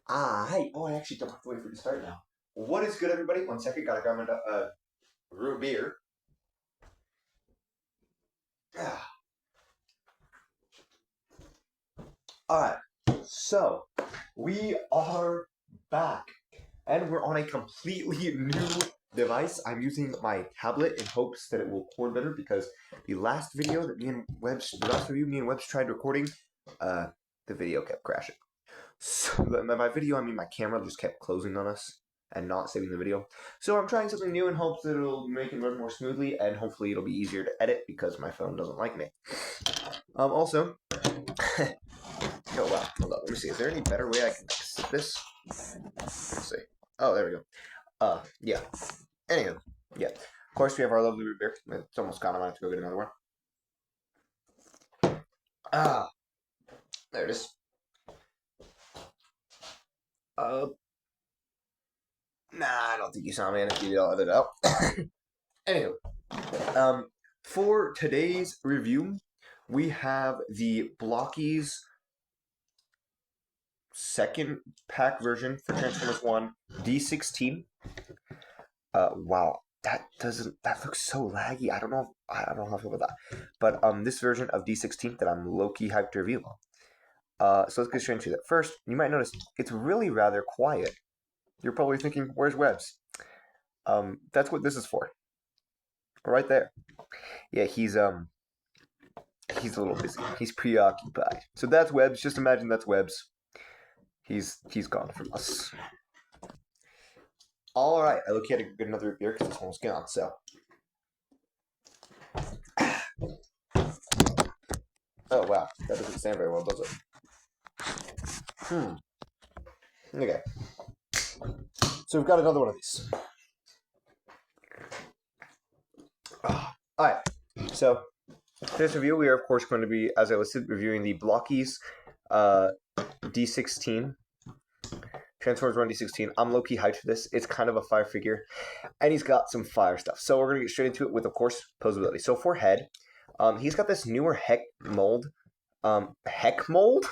Hey. Oh, I actually don't have to wait for it to start now. What is good, everybody? 1 second, gotta grab my root beer. Ah. Alright, so we are back, and we're on a completely new device. I'm using my tablet in hopes that it will record better because the last video that the last review me and Webbs tried recording, the video kept crashing. So by video, I mean my camera just kept closing on us and not saving the video. So I'm trying something new in hopes that it'll make it run more smoothly, and hopefully it'll be easier to edit because my phone doesn't like me. Also, oh wow, hold on, let me see. Is there any better way I can fix this? Let's see. Oh, there we go. Yeah. Anywho, yeah. Of course, we have our lovely root beer. It's almost gone. I might have to go get another one. Ah, there it is. Nah, I don't think you saw me, and if you did, I'll edit it out. Anywho, for today's review, we have the Blokees second pack version for Transformers 1 D-16. Wow, that looks so laggy. I don't know how I feel about that. But this version of D-16 that I'm low-key hyped to review. So let's get straight into that. First, you might notice it's really rather quiet. You're probably thinking, where's Webbs? That's what this is for. Right there. Yeah, he's a little busy. He's preoccupied. So that's Webbs. Just imagine that's Webbs. He's gone from us. All right, I look at to get another beer because this one's gone. So, oh wow, that doesn't stand very well, does it? Okay. So we've got another one of these. All right. So for this review, we are of course going to be, as I listed, reviewing the Blokees D16. Transformers 1 D16. I'm low-key hyped for this. It's kind of a fire figure, and he's got some fire stuff. So we're going to get straight into it with, of course, posability. So for head, he's got this newer heck mold. Heck mold?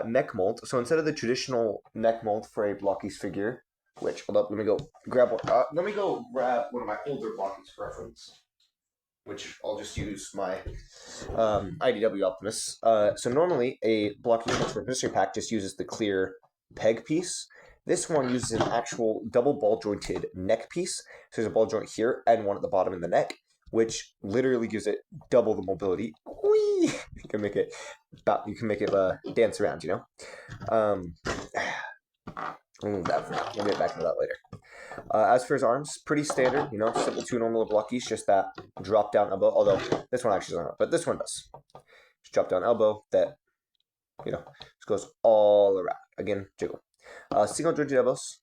Neck mold. So instead of the traditional neck mold for a Blokees figure, which, hold up, let me go grab one. Let me go grab one of my older Blokees for reference, which I'll just use my IDW Optimus. So normally a Blokees for a mystery pack just uses the clear peg piece. This one uses an actual double ball jointed neck piece. So there's a ball joint here and one at the bottom in the neck, which literally gives it double the mobility. Whee! You can make it dance around, you know. We'll get back to that later. As for his arms, pretty standard, you know, simple two normal Blokees, just that drop down elbow. Although this one actually doesn't, but this one does. Just drop down elbow that, you know, just goes all around. Again, jiggle. Single jointed elbows,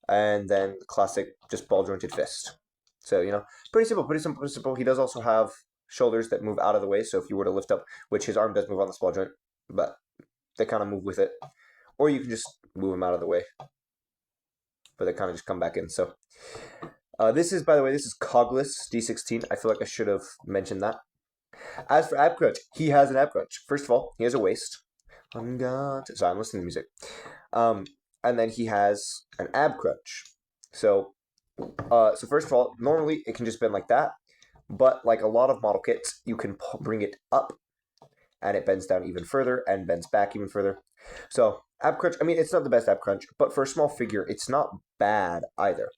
and then classic just ball jointed fist. So you know, pretty simple. He does also have shoulders that move out of the way. So if you were to lift up, which his arm does move on this ball joint, but they kind of move with it. Or you can just move them out of the way. But they kind of just come back in. So this is, by the way, this is Cogless D16. I feel like I should have mentioned that. As for ab crunch, he has an ab crunch. First of all, he has a waist. Sorry, I'm listening to music. And then he has an ab crunch. So first of all, normally it can just bend like that. But like a lot of model kits, you can bring it up and it bends down even further and bends back even further. So ab crunch, I mean, it's not the best ab crunch, but for a small figure, it's not bad either.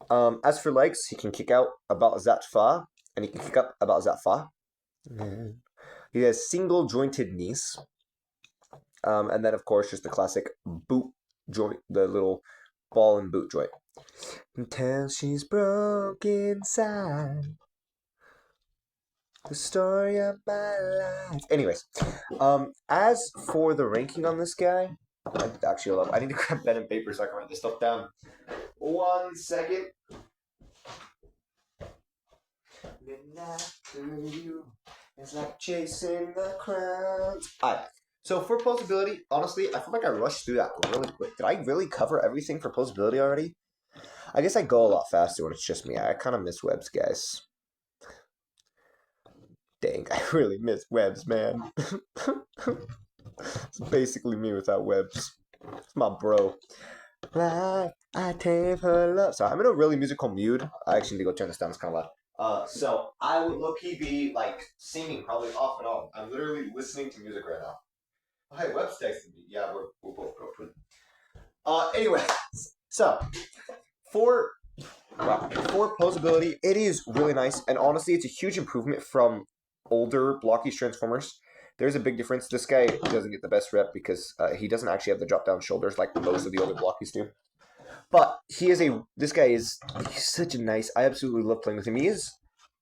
As for legs, he can kick out about that far, and he can kick up about that far. He has single jointed knees. And then, of course, just the classic boot joint, the little ball and boot joint. Until she's broke inside. The story of my life. Anyways, as for the ranking on this guy, I need to grab pen and paper so I can write this stuff down. 1 second. Midnight through you is like chasing the crowds. Alright, so for posability, honestly, I feel like I rushed through that really quick. Did I really cover everything for posability already? I guess I go a lot faster when it's just me. I kind of miss Webbs, guys. Dang, I really miss Webbs, man. It's basically me without webs. It's my bro. I take her love. So I'm in a really musical mood. I actually need to go turn this down. It's kind of loud. So I would low-key be like singing probably off and on. I'm literally listening to music right now. Oh, hey, Web's texting me. Yeah, we're both broken. Anyway, so for for posability, it is really nice, and honestly, it's a huge improvement from older Blokees Transformers. There's a big difference. This guy doesn't get the best rep because he doesn't actually have the drop-down shoulders like most of the older Blokees do. But this guy is he's such a nice. I absolutely love playing with him. He is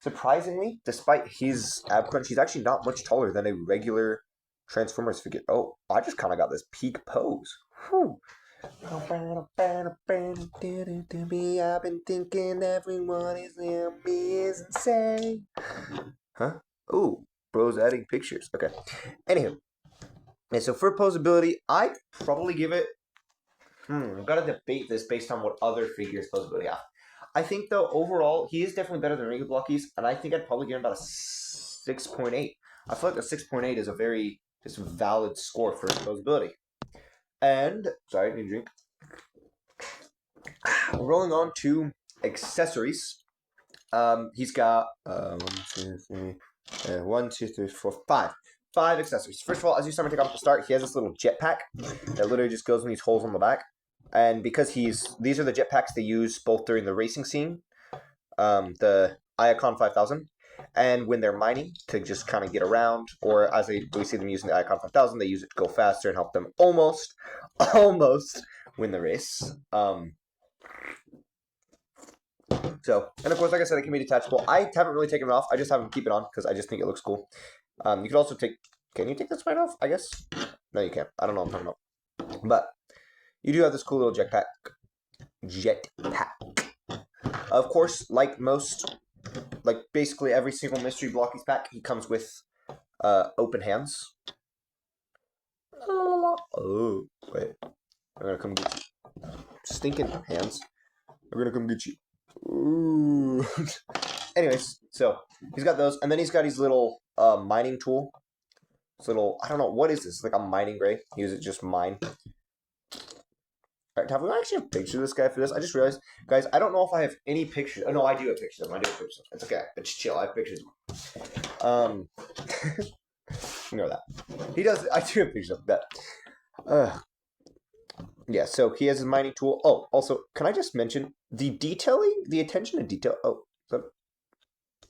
surprisingly, despite his ab crunch, he's actually not much taller than a regular Transformers figure. Oh, I just kind of got this peak pose. Whew. I've been thinking everyone is near me is insane. Huh? Ooh, bro's adding pictures. Okay. Anywho. And so for posability, I'd probably give it. I've got to debate this based on what other figures posability have. I think, though, overall, he is definitely better than regular Blokees, and I think I'd probably give him about a 6.8. I feel like a 6.8 is a very just valid score for posability. And, sorry, I need a drink. Rolling on to accessories. He's got 1, 2, 3, 4, 5. 5 accessories. First of all, as you start to take off the start, he has this little jetpack that literally just goes in these holes on the back. And because these are the jetpacks they use both during the racing scene, the Iacon 5000, and when they're mining to just kind of get around, or as we see them using the Iacon 5000, they use it to go faster and help them almost win the race. So, and of course, like I said, it can be detachable. I haven't really taken it off. I just have them keep it on because I just think it looks cool. You could also can you take this right off? I guess? No, you can't. I don't know what I'm talking about. But you do have this cool little jetpack. Of course, like basically every single mystery Blokees pack, he comes with open hands. Oh, wait. I'm gonna come get you. Stinking hands. I'm gonna come get you. Ooh. Anyways, so he's got those, and then he's got his little mining tool. This little, I don't know, what is this? It's like a mining gray. Use it just mine. Alright, have we actually have a picture of this guy for this? I just realized, guys, I don't know if I have any pictures. Oh, no, I do have pictures of him. It's okay. It's chill. I have pictures of him. Ignore that. He does. I do have pictures of that. Yeah, so he has his mining tool. Oh, also, can I just mention the detailing, the attention to detail? Oh,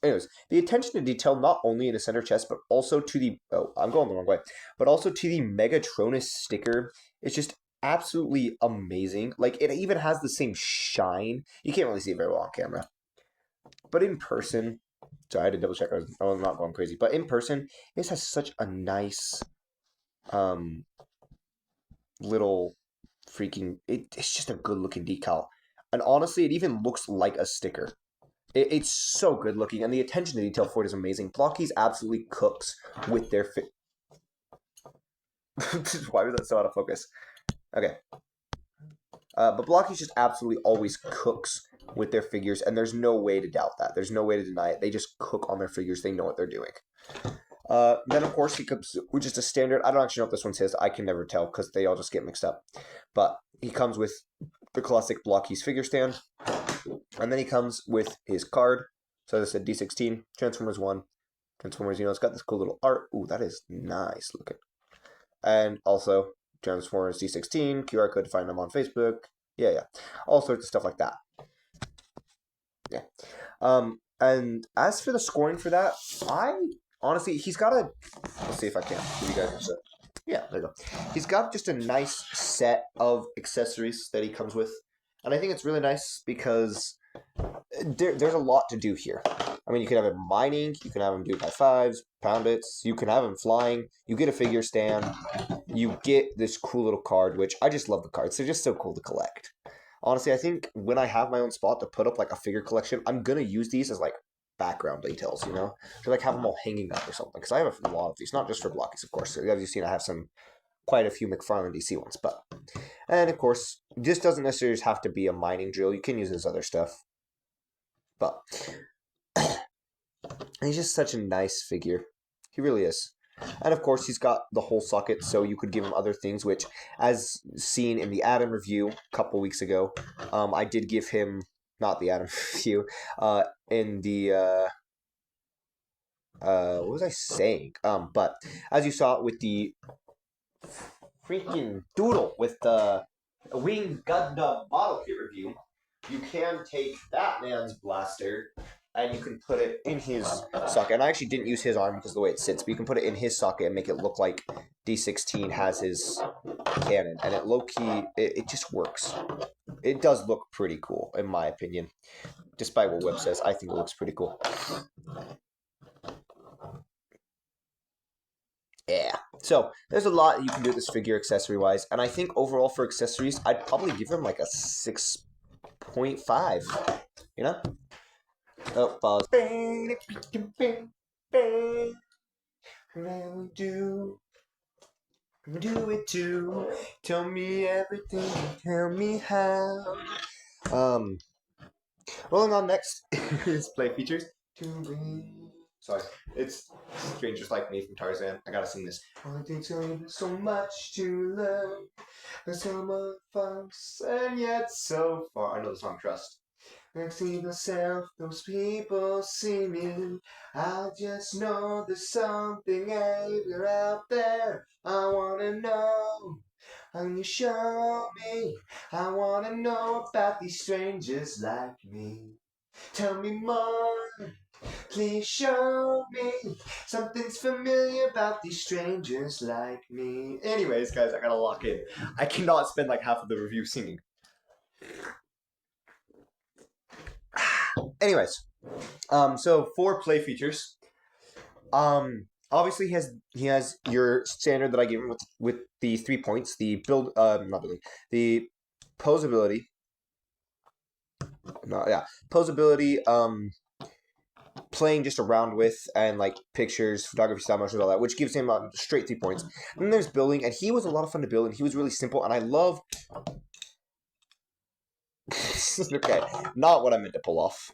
anyways, the attention to detail not only in the center chest, but also to the. Oh, I'm going the wrong way. But also to the Megatronus sticker. It's just absolutely amazing. Like, it even has the same shine. You can't really see it very well on camera. But in person, sorry, I had to double check. I was not going crazy. But in person, this has such a nice, little freaking. It's just a good looking decal, and honestly, it even looks like a sticker. It's so good looking, and the attention to detail for it is amazing. Blokees absolutely cooks with their fit. Why was that so out of focus? Okay. But Blokees just absolutely always cooks with their figures, and there's no way to doubt that. There's no way to deny it. They just cook on their figures. They know what they're doing. Then, of course, he comes with just a standard. I don't actually know if this one's his. I can never tell because they all just get mixed up. But he comes with the classic Blokees figure stand. And then he comes with his card. So as I said, D-16, Transformers 1, Transformers, it's got this cool little art. Ooh, that is nice looking. And also, Transformers D-16, QR code to find them on Facebook. Yeah. All sorts of stuff like that. Yeah. And as for the scoring for that, honestly, he's got a. Let's see if I can give you guys a set. Yeah, there you go. He's got just a nice set of accessories that he comes with, and I think it's really nice because there's a lot to do here. I mean, you can have him mining, you can have him do high fives, pound its, you can have him flying, you get a figure stand, you get this cool little card, which I just love the cards. They're just so cool to collect. Honestly, I think when I have my own spot to put up like a figure collection, I'm gonna use these as like background details, to like have them all hanging up or something. Because I have a lot of these, not just for Blokees, of course. As you've seen, I have quite a few McFarlane DC ones, and of course, this doesn't necessarily have to be a mining drill. You can use this other stuff, but he's just such a nice figure. He really is. And of course, he's got the whole socket, so you could give him other things, which, as seen in the Adam review a couple weeks ago, I did give him, not the Adam review, in the, what was I saying? But as you saw with the freaking doodle with the Winged Gundam model kit review, you can take that man's blaster and you can put it in his socket. And I actually didn't use his arm because of the way it sits, but you can put it in his socket and make it look like D-16 has his cannon. And it low-key, it just works. It does look pretty cool, in my opinion. Despite what Webb says, I think it looks pretty cool. Yeah. So there's a lot you can do with this figure accessory-wise. And I think overall for accessories, I'd probably give him like a 6.5. You know? Oh, pause. Do it too. Tell me everything. Tell me how. Rolling on next is play features. Sorry, it's Strangers Like Me from Tarzan. I gotta sing this. All it takes so much to learn. There's so much fun, and yet so far. I know the song Trust. I see myself, those people see me. I just know there's something out there. I wanna know. And you show me. I wanna know about these strangers like me. Tell me more. Please show me. Something's familiar about these strangers like me. Anyways, guys, I gotta lock in. I cannot spend like half of the review singing. Anyways, so for play features, obviously he has your standard that I gave him with the 3 points, the build, not building, the posability, posability, playing just around with, and like pictures, photography, style motion, all that, which gives him straight 3 points. And then there's building, and he was a lot of fun to build, and he was really simple, and I love. Okay, not what I meant to pull off.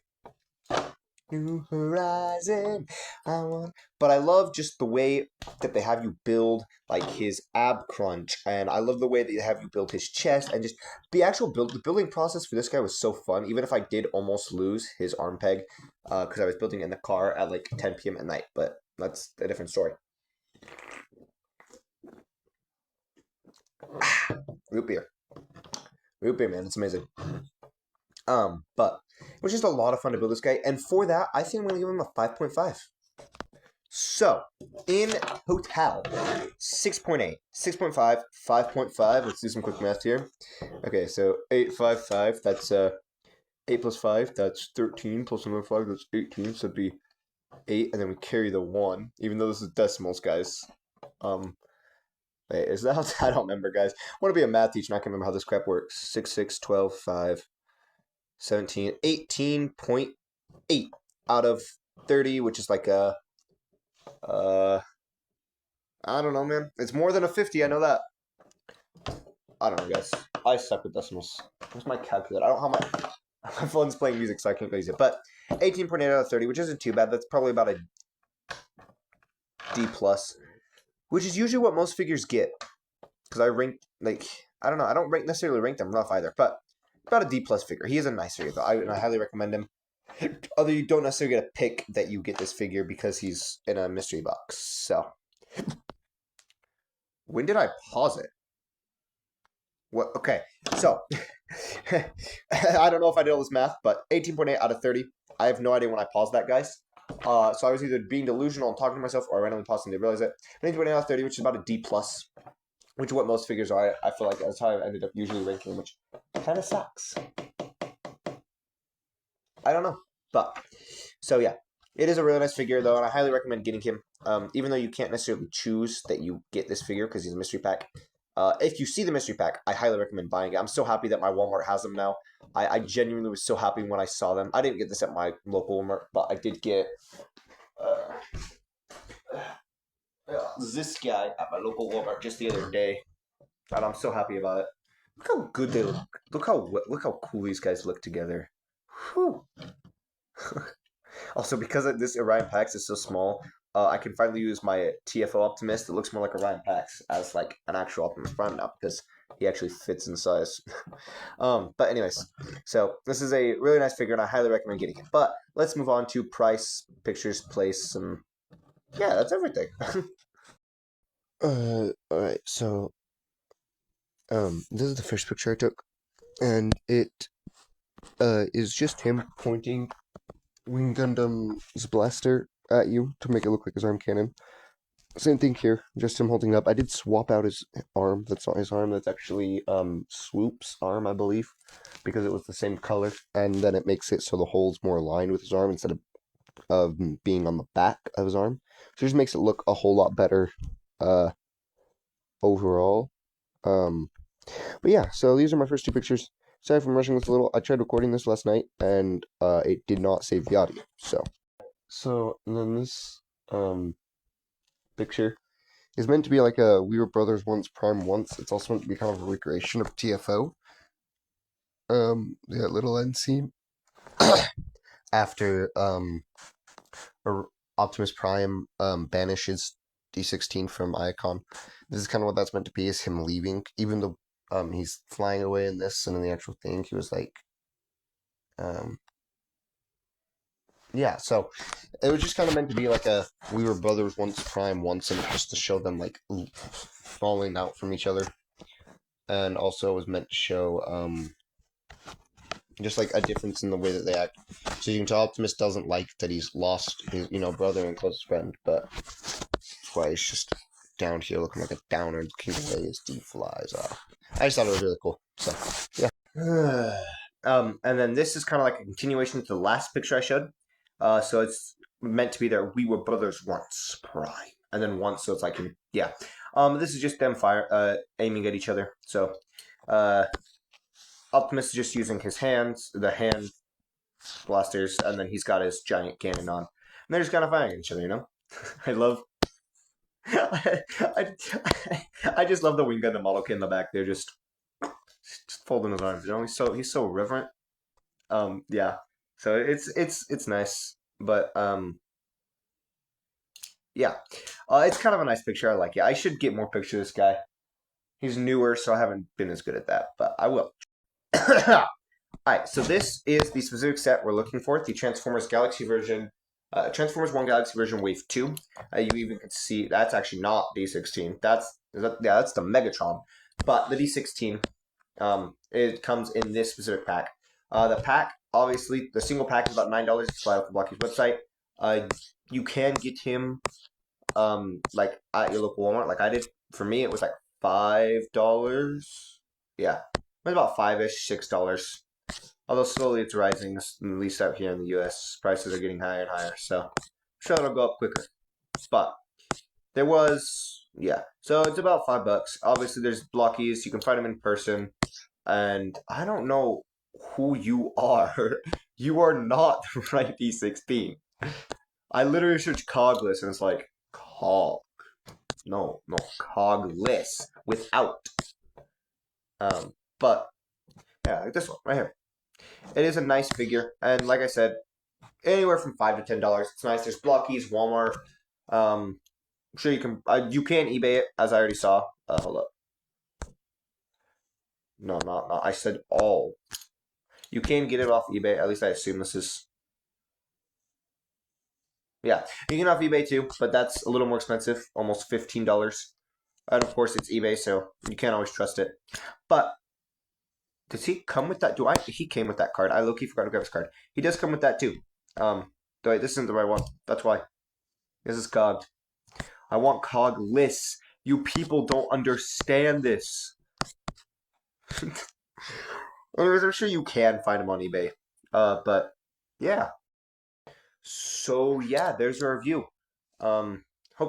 New horizon, but I love just the way that they have you build like his ab crunch, and I love the way that they have you build his chest, and just the actual the building process for this guy was so fun. Even if I did almost lose his arm peg, because I was building in the car at like 10 p.m. at night, but that's a different story. Root beer, man, it's amazing. But it was just a lot of fun to build this guy, and for that, I think I'm gonna give him a 5.5. So, in total, 6.8, 6.5, 5.5. Let's do some quick math here. Okay, so 8, 5, 5. That's 8 plus 5. That's 13 plus another 5. That's 18. So it'd be 8, and then we carry the 1. Even though this is decimals, guys. Wait, is that how? I don't remember, guys. I want to be a math teacher, and I can remember how this crap works. 6, 6, 12, 5. 17, 18.8 out of 30, which is like a, I don't know, man. It's more than a 50, I know that. I don't know, guys. I suck with decimals. Where's my calculator? I don't have my phone's playing music, so I can't use it. But 18.8 out of 30, which isn't too bad. That's probably about a D+, which is usually what most figures get. Because I rank, like, I don't know. I don't necessarily rank them rough either, but about a D+ figure. He is a nice figure, though. I highly recommend him. Although you don't necessarily get a pick that you get this figure because he's in a mystery box. So, when did I pause it? What? Okay, so I don't know if I did all this math, but 18.8 out of 30. I have no idea when I paused that, guys. So I was either being delusional and talking to myself, or I randomly paused and didn't realize it. 18.8 out of 30, which is about a D+, which is what most figures are. I feel like that's how I ended up usually ranking, which kind of sucks. I don't know. But, so yeah. It is a really nice figure, though, and I highly recommend getting him. Even though you can't necessarily choose that you get this figure because he's a mystery pack. If you see the mystery pack, I highly recommend buying it. I'm so happy that my Walmart has them now. I genuinely was so happy when I saw them. I didn't get this at my local Walmart, but I did get this guy at my local Walmart just the other day. And I'm so happy about it. Look how good they look. Look how cool these guys look together. Whew. Also, because this Orion Pax is so small, I can finally use my TFO Optimist. It looks more like a Ryan Pax as like an actual Optimus Prime now because he actually fits in size. But anyways, so this is a really nice figure, and I highly recommend getting it. But let's move on to price, pictures, place, and yeah, that's everything. Alright, so, this is the first picture I took, and it, is just him pointing Wing Gundam's blaster at you to make it look like his arm cannon. Same thing here, just him holding up. I did swap out his arm. That's not his arm. That's actually Swoop's arm, I believe, because it was the same color, and then it makes it so the hole's more aligned with his arm instead of being on the back of his arm. So it just makes it look a whole lot better overall. Um, but yeah, so these are my first two pictures. Sorry if I'm rushing this a little. I tried recording this last night, and it did not save the audio. So and then this picture is meant to be like a We Were Brothers Once Prime Once. It's also meant to be kind of a recreation of TFO. The little end scene after Optimus Prime banishes D-16 from Icon. This is kind of what that's meant to be, is him leaving, even though he's flying away in this, and in the actual thing he was like yeah, so it was just kind of meant to be like a We Were Brothers Once Prime Once, and just to show them like falling out from each other, and also it was meant to show just like a difference in the way that they act. So you can tell Optimus doesn't like that he's lost his brother and closest friend, but that's why he's just down here looking like a downer, looking away as D flies off. I just thought it was really cool. So yeah. And then this is kind of like a continuation to the last picture I showed. So it's meant to be there. We were brothers once, Prime, and then once. So it's like, yeah. This is just them aiming at each other. So, Optimus is just using his hands, the hand blasters, and then he's got his giant cannon on. And they're just kind of firing at each other, you know? I love. I, I just love the Wing Gundam model kit in the back. They're just folding his arms. You know, he's so reverent. Yeah. So it's nice, but yeah, it's kind of a nice picture. I like it. I should get more pictures of this guy. He's newer, so I haven't been as good at that, but I will. All right, so this is the specific set we're looking for, the Transformers Galaxy version, Transformers 1 Galaxy version Wave 2. You even can see that's actually not D-16. That's the Megatron. But the D-16, it comes in this specific pack. The pack, obviously, the single pack is about $9. It's flat off the Blokees website. You can get him, like at your local Walmart, like I did. For me, it was like $5. Yeah, it was about $5-ish, $6. Although slowly it's rising, at least out here in the U.S. Prices are getting higher and higher, so I'm sure it'll go up quicker. But there was, yeah. So it's about $5. Obviously, there's Blokees. You can find them in person, and I don't know who you are. You are not the right D-16. I literally searched Cogless, and it's like no, Cogless without. But yeah, like this one right here. It is a nice figure, and like I said, anywhere from $5 to $10. It's nice. There's Blokees, Walmart. I'm sure you can eBay it, as I already saw. Hold up. No, not. I said all. You can get it off eBay. At least I assume this is. Yeah, you can off eBay too, but that's a little more expensive, almost $15. And of course, it's eBay, so you can't always trust it. But does he come with that? He came with that card. I low-key forgot to grab his card. He does come with that too. Wait, this isn't the right one. That's why. This is cogged. I want Cogless. You people don't understand this. Anyways, I'm sure you can find him on eBay. But yeah. So yeah, there's a review. Hope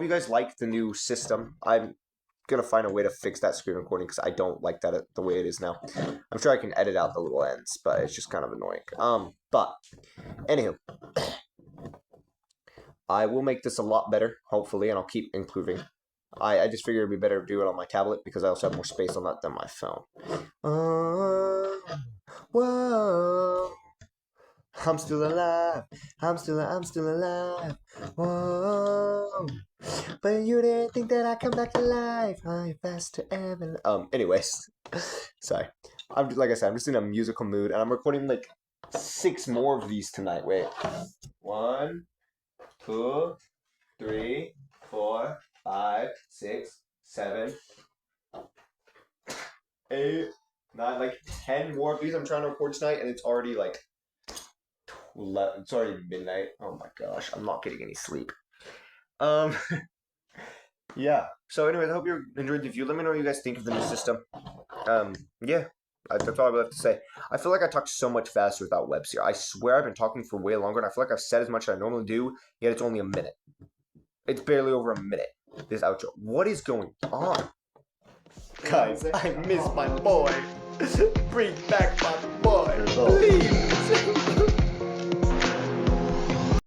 you guys like the new system. I'm gonna find a way to fix that screen recording because I don't like that the way it is now. I'm sure I can edit out the little ends, but it's just kind of annoying. But anywho, I will make this a lot better, hopefully, and I'll keep improving. I just figured it'd be better to do it on my tablet because I also have more space on that than my phone. Whoa. I'm still alive. I'm still alive. Whoa. but you didn't think that I'd come back to life. I'm faster ever. Anyways, sorry. Like I said, I'm just in a musical mood, and I'm recording like 6 more of these tonight. Wait, 1, 2, 3, 4, 5, 6, 7, 8, 9, like 10 more of these I'm trying to record tonight, and it's already like 11, it's already midnight. Oh my gosh, I'm not getting any sleep. Yeah. So anyways, I hope you enjoyed the review. Let me know what you guys think of the new system. Yeah. That's all I have to say. I feel like I talked so much faster without webs here. I swear I've been talking for way longer, and I feel like I've said as much as I normally do, yet it's only a minute. It's barely over a minute, this outro. What is going on? Guys, I miss my boy. Bring back my boy, please.